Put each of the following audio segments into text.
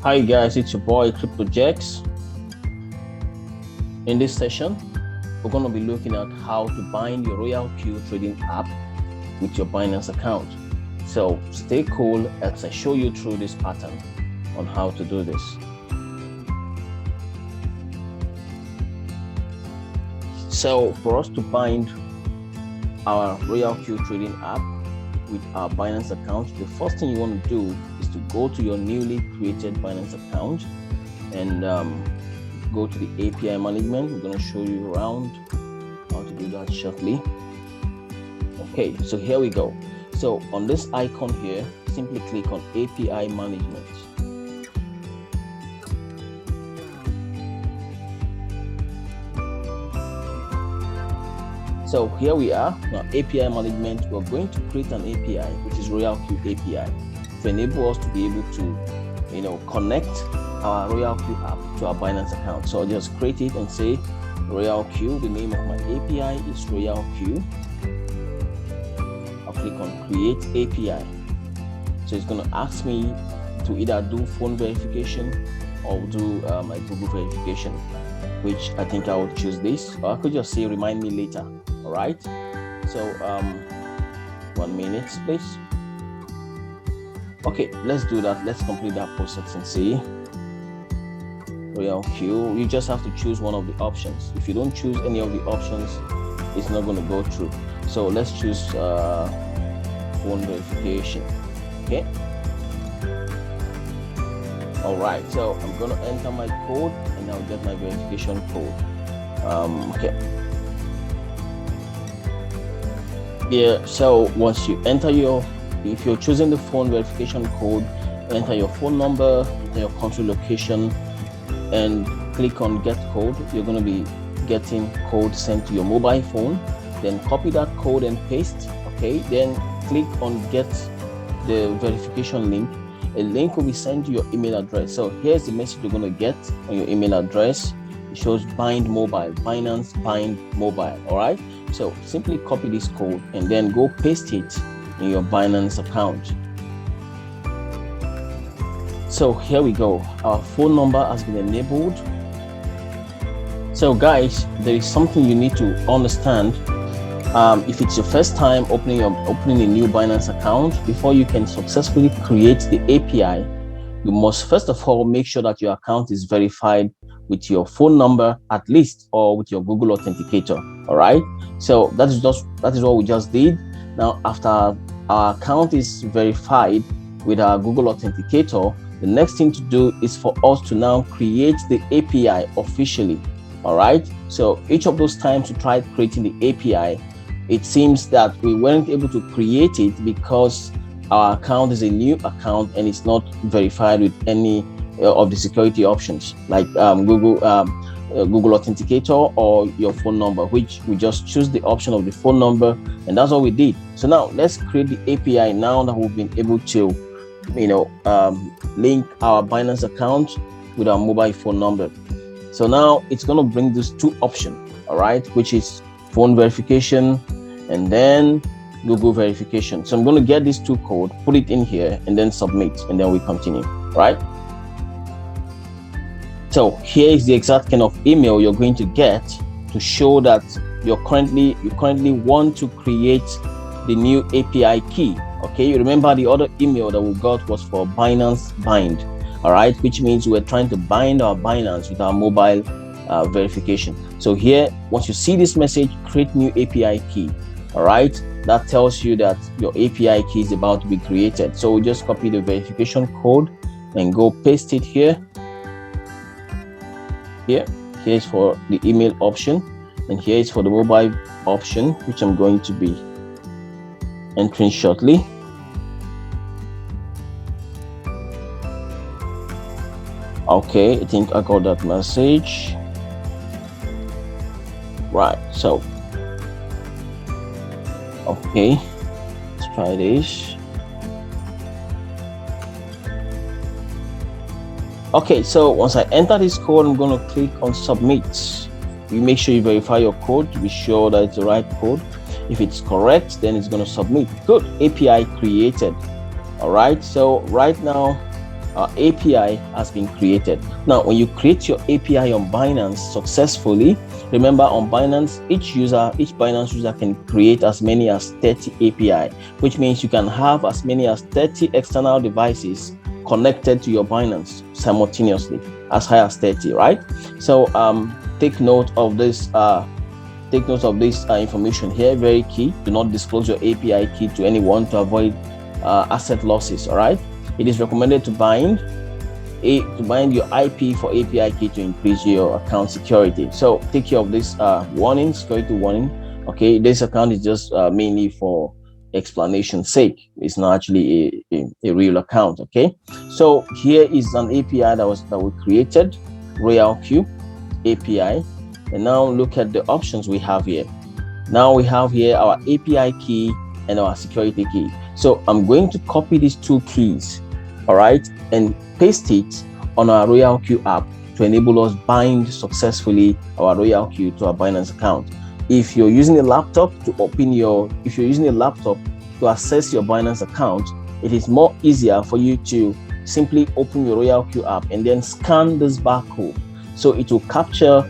Hi guys, it's your boy CryptoJax. In this session, we're going to be looking at how to bind your RoyalQ Trading App with your Binance account. So stay cool as I show you through this pattern on how to do this. So for us to bind our RoyalQ Trading App with our Binance account, the first thing you want to do is to go to your newly created Binance account and go to the API management. We're going to show you around how to do that shortly. Okay, so here we go. So on this icon here, simply click on API management. So here we are, now API management. We're going to create an API, which is RoyalQ API, to enable us to be able to, connect our RoyalQ app to our Binance account. So I'll just create it and say RoyalQ. The name of my API is RoyalQ. I'll click on Create API. So it's going to ask me to either do phone verification or do my Google verification, which I think I will choose this. Or I could just say remind me later. All right, so 1 minute please. Okay, let's do that. Let's complete that process and see. RoyalQ, you just have to choose one of the options. If you don't choose any of the options, it's not going to go through. So let's choose phone verification. Okay, all right, so I'm going to enter my code and I'll get my verification code. Okay. Yeah, so once you enter if you're choosing the phone verification code, enter your phone number, enter your country location, and click on get code. You're going to be getting code sent to your mobile phone. Then copy that code and paste. Okay, then click on get the verification link. A link will be sent to your email address. So here's the message you're going to get on your email address. It shows bind mobile, Binance bind mobile. All right, so simply copy this code and then go paste it in your Binance account. So here we go. Our phone number has been enabled. So guys, there is something you need to understand. If it's your first time opening a new Binance account, before you can successfully create the API, you must first of all make sure that your account is verified with your phone number at least, or with your Google Authenticator. All right, so that is what we just did. Now after our account is verified with our Google Authenticator, the next thing to do is for us to now create the API officially. All right, so each of those times we tried creating the API, it seems that we weren't able to create it because our account is a new account and it's not verified with any of the security options like Google Authenticator or your phone number, which we just choose the option of the phone number, and that's what we did. So now let's create the API now that we've been able to link our Binance account with our mobile phone number. So now it's going to bring these two options, all right, which is phone verification and then Google verification. So I'm going to get these two codes, put it in here, and then submit, and then we continue, right? So here is the exact kind of email you're going to get to show that you currently want to create the new API key. Okay, you remember the other email that we got was for Binance bind, all right, which means we're trying to bind our Binance with our mobile verification. So here, once you see this message, create new API key, all right, that tells you that your API key is about to be created. So we just copy the verification code and go paste it here. Here's for the email option, and here is for the mobile option, which I'm going to be entering shortly. Okay, I think I got that message. Right, so okay, let's try this. Okay, so once I enter this code, I'm going to click on submit. You make sure you verify your code to be sure that it's the right code. If it's correct, then it's going to submit. Good, API created. All right, so right now our API has been created. Now, when you create your API on Binance successfully, remember on Binance, each Binance user can create as many as 30 API, which means you can have as many as 30 external devices connected to your Binance simultaneously, as high as 30, right? So take note of this. Information here, very key. Do not disclose your API key to anyone to avoid asset losses. All right. It is recommended to bind your IP for API key to increase your account security. So take care of this security warning. Okay, this account is just mainly for explanation's sake. It's not actually a real account. Okay, so here is an API that we created, RoyalQ API. And now look at the options we have here. Now we have here our API key and our security key. So I'm going to copy these two keys, all right, and paste it on our RoyalQ app to enable us bind successfully our RoyalQ to our Binance account. If you're using a laptop to access your Binance account, it is more easier for you to simply open your RoyalQ app and then scan this barcode. So it will capture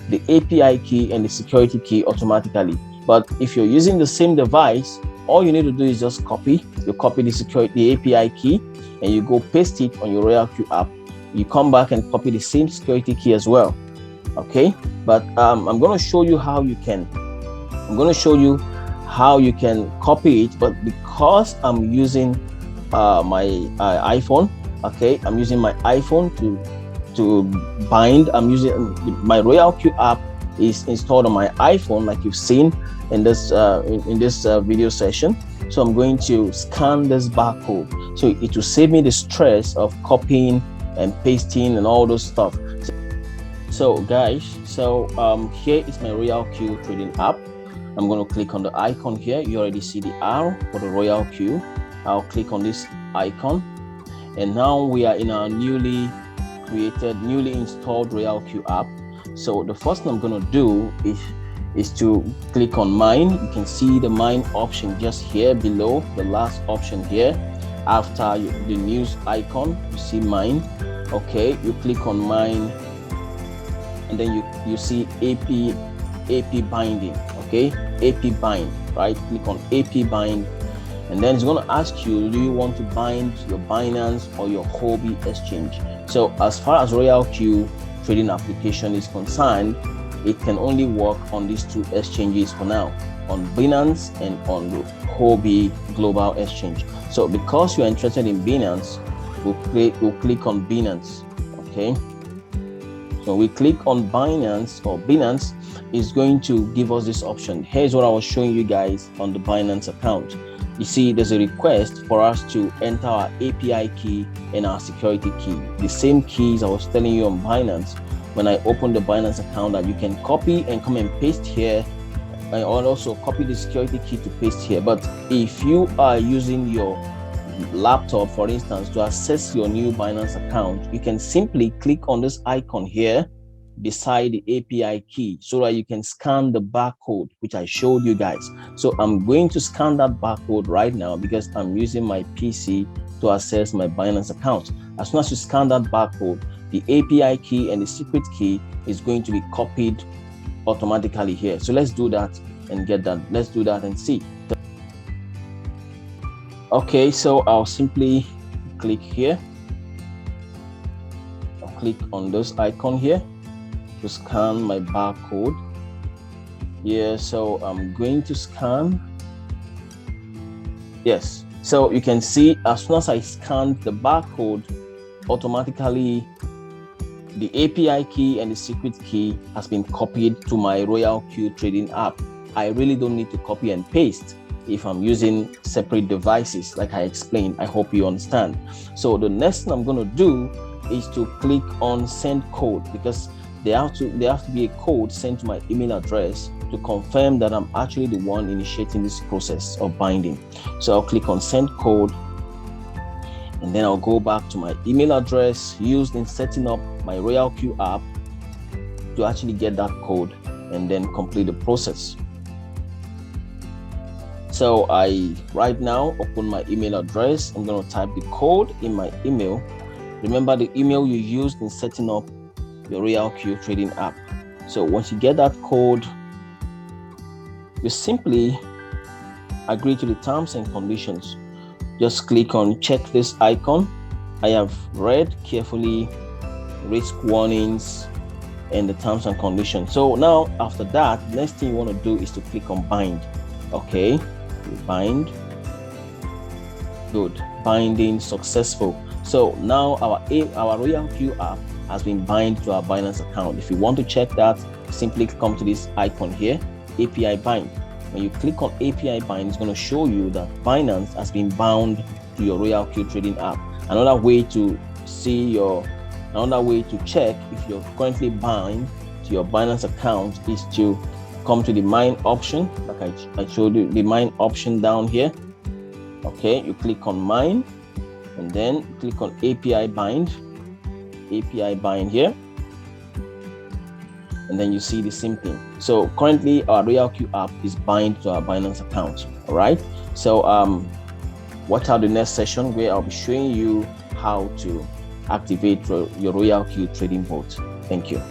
the API key and the security key automatically. But if you're using the same device, all you need to do is just copy the API key, and you go paste it on your RoyalQ app. You come back and copy the same security key as well. Okay, but I'm going to show you how you can copy it. But because I'm using my iPhone, okay, I'm using my iPhone to bind. I'm using my RoyalQ app is installed on my iPhone, like you've seen in this video session. So I'm going to scan this barcode, so it will save me the stress of copying and pasting and all those stuff. So guys, here is my RoyalQ Trading App. I'm going to click on the icon here. You already see the arrow for the RoyalQ. I'll click on this icon, and now we are in our newly installed RoyalQ app. So the first thing I'm going to do is to click on mine. You can see the mine option just here below, the last option here. After the news icon, you see mine. Okay, you click on mine, and then you see AP binding. Okay, AP bind, right? Click on AP bind, and then it's going to ask you, do you want to bind your Binance or your Huobi exchange? So as far as RoyalQ trading application is concerned, it can only work on these two exchanges for now, on Binance and on the Huobi Global Exchange. So because you are interested in Binance, we'll click on Binance. Okay, so we click on Binance, or Binance is going to give us this option. Here's what I was showing you guys on the Binance account. You see, there's a request for us to enter our API key and our security key, the same keys I was telling you on Binance when I opened the Binance account, that you can copy and come and paste here, and also copy the security key to paste here. But if you are using your laptop, for instance, to access your new Binance account, you can simply click on this icon here beside the API key, so that you can scan the barcode which I showed you guys. So I'm going to scan that barcode right now because I'm using my PC to access my Binance account. As soon as you scan that barcode, the API key and the secret key is going to be copied automatically here. So let's do that and get that. Let's do that and see. Okay, so I'll simply click here. I'll click on this icon here to scan my barcode. Yeah, so I'm going to scan. Yes, so you can see as soon as I scanned the barcode, automatically the API key and the secret key has been copied to my RoyalQ Trading app. I really don't need to copy and paste if I'm using separate devices, like I explained. I hope you understand. So the next thing I'm going to do is to click on send code, because there have to be a code sent to my email address to confirm that I'm actually the one initiating this process of binding. So I'll click on send code, and then I'll go back to my email address used in setting up my RoyalQ app to actually get that code and then complete the process. So I right now open my email address. I'm going to type the code in my email, remember the email you used in setting up your RoyalQ Trading App. So once you get that code, you simply agree to the terms and conditions. Just click on check this icon. I have read carefully risk warnings and the terms and conditions. So now after that, next thing you want to do is to click on bind. Okay, bind. Good, binding successful. So now our RoyalQ app has been bind to our Binance account. If you want to check that, simply come to this icon here, API bind. When you click on API bind, it's going to show you that Binance has been bound to your RoyalQ Trading App. Another way to check if you're currently bound to your Binance account is to come to the mine option, like I showed you, the mine option down here. Okay, you click on mine and then click on API bind here, and then you see the same thing. So currently our RoyalQ app is bind to our Binance account. All right, so watch out the next session where I'll be showing you how to activate your RoyalQ trading bot. Thank you.